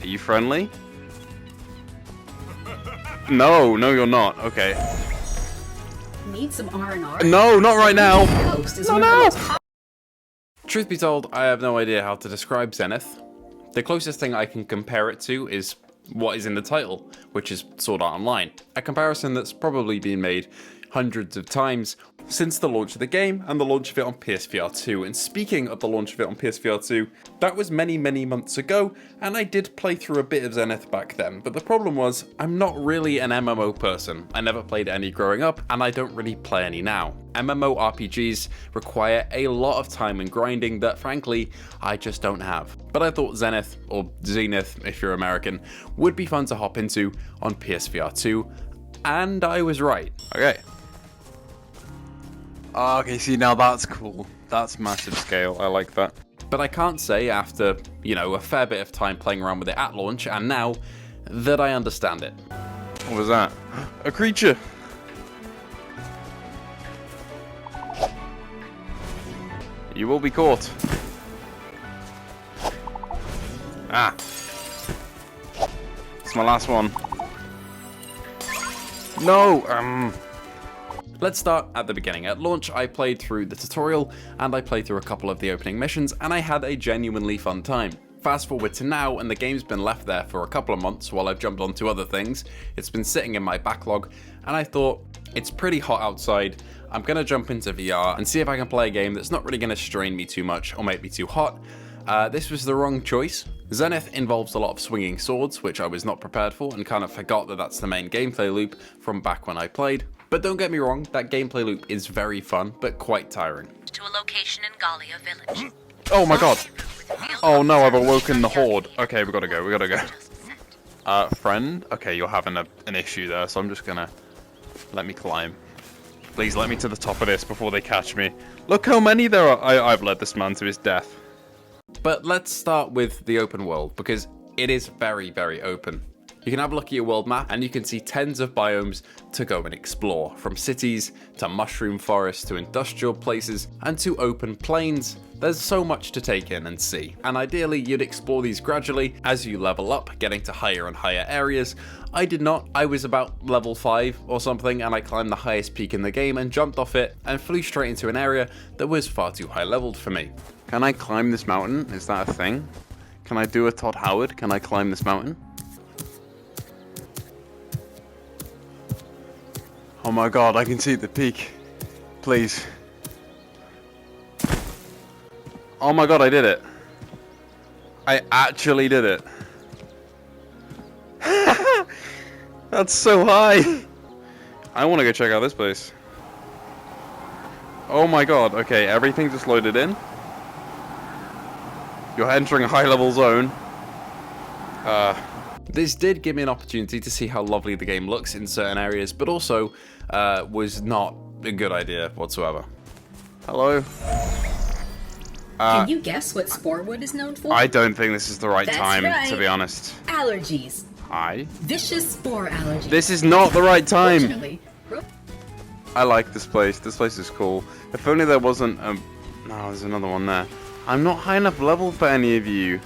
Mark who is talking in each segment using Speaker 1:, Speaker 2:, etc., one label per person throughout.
Speaker 1: Are you friendly? No, you're not. Okay.
Speaker 2: Need some R&R?
Speaker 1: No, not right now. No. Truth be told, I have no idea how to describe Zenith. The closest thing I can compare it to is what is in the title, which is Sword Art Online. A comparison that's probably been made hundreds of times since the launch of the game and the launch of it on PSVR2. And speaking of the launch of it on PSVR2, that was many months ago, and I did play through a bit of Zenith back then, but the problem was, I'm not really an MMO person. I never played any growing up, and I don't really play any now. MMORPGs require a lot of time and grinding that, frankly, I just don't have. But I thought Zenith, or Zenith if you're American, would be fun to hop into on PSVR2, and I was right. Okay. Okay, see, now that's cool. That's massive scale, I like that. But I can't say after, a fair bit of time playing around with it at launch and now that I understand it. What was that? A creature! You will be caught. Ah. It's my last one. No, Let's start at the beginning. At launch, I played through the tutorial, and I played through a couple of the opening missions, and I had a genuinely fun time. Fast forward to now, and the game's been left there for a couple of months while I've jumped onto other things. It's been sitting in my backlog, and I thought, it's pretty hot outside, I'm gonna jump into VR and see if I can play a game that's not really gonna strain me too much or make me too hot. This was the wrong choice. Zenith involves a lot of swinging swords, which I was not prepared for, and kind of forgot that that's the main gameplay loop from back when I played. But don't get me wrong, that gameplay loop is very fun, but quite tiring.
Speaker 3: To a location in Galia village.
Speaker 1: Oh my god! Oh no, I've awoken the horde. Okay, we gotta go. Friend? Okay, you're having an issue there, so I'm just gonna... Let me climb. Please let me to the top of this before they catch me. Look how many there are! I've led this man to his death. But let's start with the open world, because it is very open. You can have a look at your world map and you can see tens of biomes to go and explore, from cities to mushroom forests to industrial places and to open plains. There's so much to take in and see, and ideally you'd explore these gradually as you level up, getting to higher and higher areas. I did not. I was about level 5 or something, and I climbed the highest peak in the game and jumped off it and flew straight into an area that was far too high leveled for me. Can I climb this mountain? Is that a thing? Can I do a Todd Howard? Can I climb this mountain? Oh my god, I can see the peak. Please. Oh my god, I did it. I actually did it. That's so high. I want to go check out this place. Oh my god, okay, everything just loaded in. You're entering a high level zone. This did give me an opportunity to see how lovely the game looks in certain areas, but also was not a good idea whatsoever. Hello?
Speaker 2: Can you guess what Sporewood is known for?
Speaker 1: I don't think this is the right time,
Speaker 2: right.
Speaker 1: to be honest.
Speaker 2: Allergies.
Speaker 1: Hi?
Speaker 2: Vicious spore allergies.
Speaker 1: This is not the right time!
Speaker 2: Fortunately,
Speaker 1: I like this place. This place is cool. If only there wasn't a... No, there's another one there. I'm not high enough level for any of you.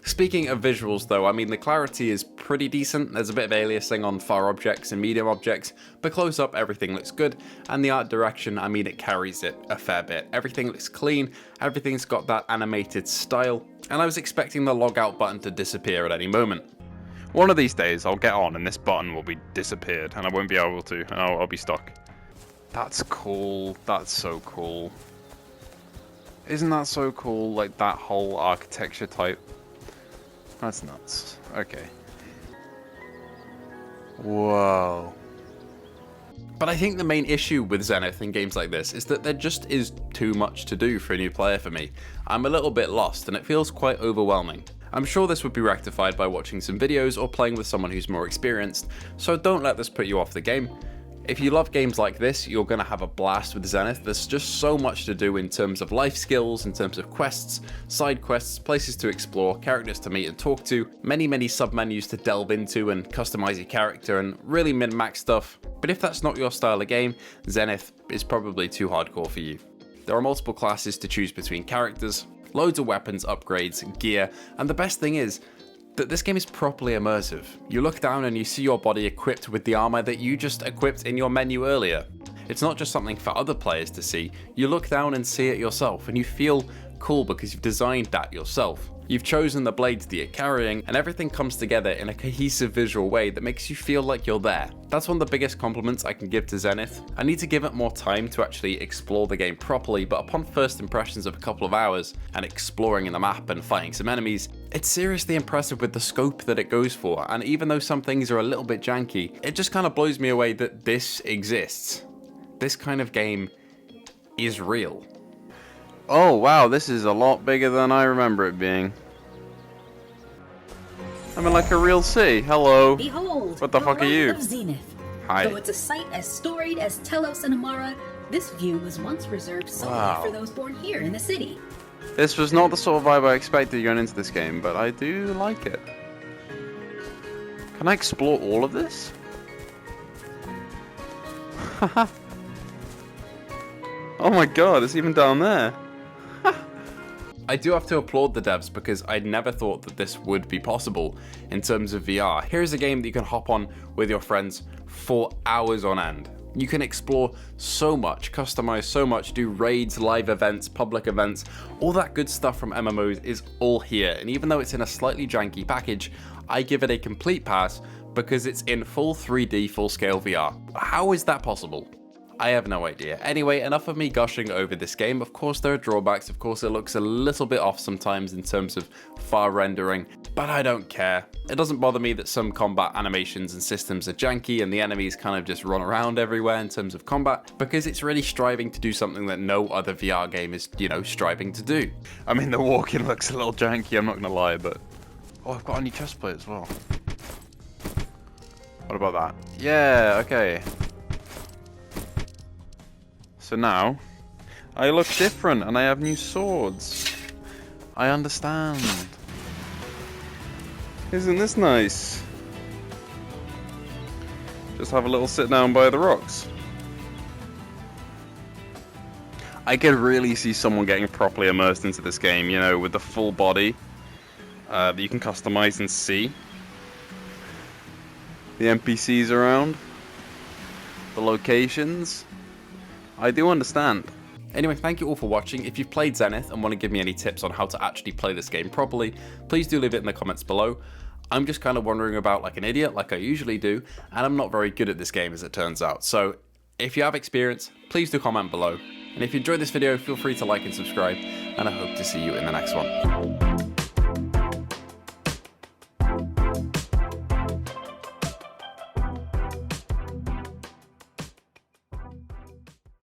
Speaker 1: Speaking of visuals though, I mean the clarity is pretty decent. There's a bit of aliasing on far objects and medium objects, but close up everything looks good, and the art direction, I mean it carries it a fair bit. Everything looks clean, everything's got that animated style, and I was expecting the log out button to disappear at any moment. One of these days I'll get on and this button will be disappeared and I won't be able to, and I'll be stuck. That's cool, that's so cool. Isn't that so cool, like that whole architecture type? That's nuts. Okay. Whoa. But I think the main issue with Zenith in games like this is that there just is too much to do for a new player for me. I'm a little bit lost and it feels quite overwhelming. I'm sure this would be rectified by watching some videos or playing with someone who's more experienced, so don't let this put you off the game. If you love games like this, you're going to have a blast with Zenith. There's just so much to do in terms of life skills, in terms of quests, side quests, places to explore, characters to meet and talk to, many sub-menus to delve into and customize your character and really min-max stuff. But if that's not your style of game, Zenith is probably too hardcore for you. There are multiple classes to choose between characters, loads of weapons, upgrades, gear, and the best thing is,
Speaker 4: that this game is properly immersive. You look down and you see your body equipped with the armor that you just equipped in your menu earlier. It's not just something for other players to see, you look down and see it yourself, and you feel cool because you've designed that yourself. You've chosen the blades that you're carrying, and everything comes together in a cohesive visual way that makes you feel like you're there. That's one of the biggest compliments I can give to Zenith. I need to give it more time to actually explore the game properly, but upon first impressions of a couple of hours and exploring in the map and fighting some enemies, it's seriously impressive with the scope that it goes for, and even though some things are a little bit janky, it just kind of blows me away that this exists. This kind of game is real.
Speaker 1: Oh wow, this is a lot bigger than I remember it being. I'm in like a real city. Hello.
Speaker 2: Behold,
Speaker 1: What the fuck are
Speaker 2: world
Speaker 1: you?
Speaker 2: of Zenith.
Speaker 1: Hi.
Speaker 2: Though it's a site as storied as Telos and Amara, this view was once reserved solely
Speaker 1: Wow.
Speaker 2: for those born here in the city.
Speaker 1: This was not the sort of vibe I expected going into this game, but I do like it. Can I explore all of this? Oh my god, it's even down there.
Speaker 4: I do have to applaud the devs because I never thought that this would be possible in terms of VR. Here's a game that you can hop on with your friends for hours on end. You can explore so much, customize so much, do raids, live events, public events, all that good stuff from MMOs is all here. And even though it's in a slightly janky package, I give it a complete pass because it's in full 3D, full scale VR. How is that possible? I have no idea. Anyway, enough of me gushing over this game. Of course there are drawbacks, of course it looks a little bit off sometimes in terms of far rendering, but I don't care. It doesn't bother me that some combat animations and systems are janky and the enemies kind of just run around everywhere in terms of combat, because it's really striving to do something that no other VR game is, striving to do.
Speaker 1: I mean, the walking looks a little janky, I'm not gonna lie, but... Oh, I've got a new chest plate as well. What about that? Yeah, okay. So now, I look different and I have new swords. I understand. Isn't this nice? Just have a little sit down by the rocks. I could really see someone getting properly immersed into this game, with the full body that you can customize and see. The NPCs around. The locations. I do understand.
Speaker 4: Anyway, thank you all for watching. If you've played Zenith and want to give me any tips on how to actually play this game properly, please do leave it in the comments below. I'm just kind of wandering about like an idiot, like I usually do, and I'm not very good at this game as it turns out. So if you have experience, please do comment below. And if you enjoyed this video, feel free to like and subscribe, and I hope to see you in the next one.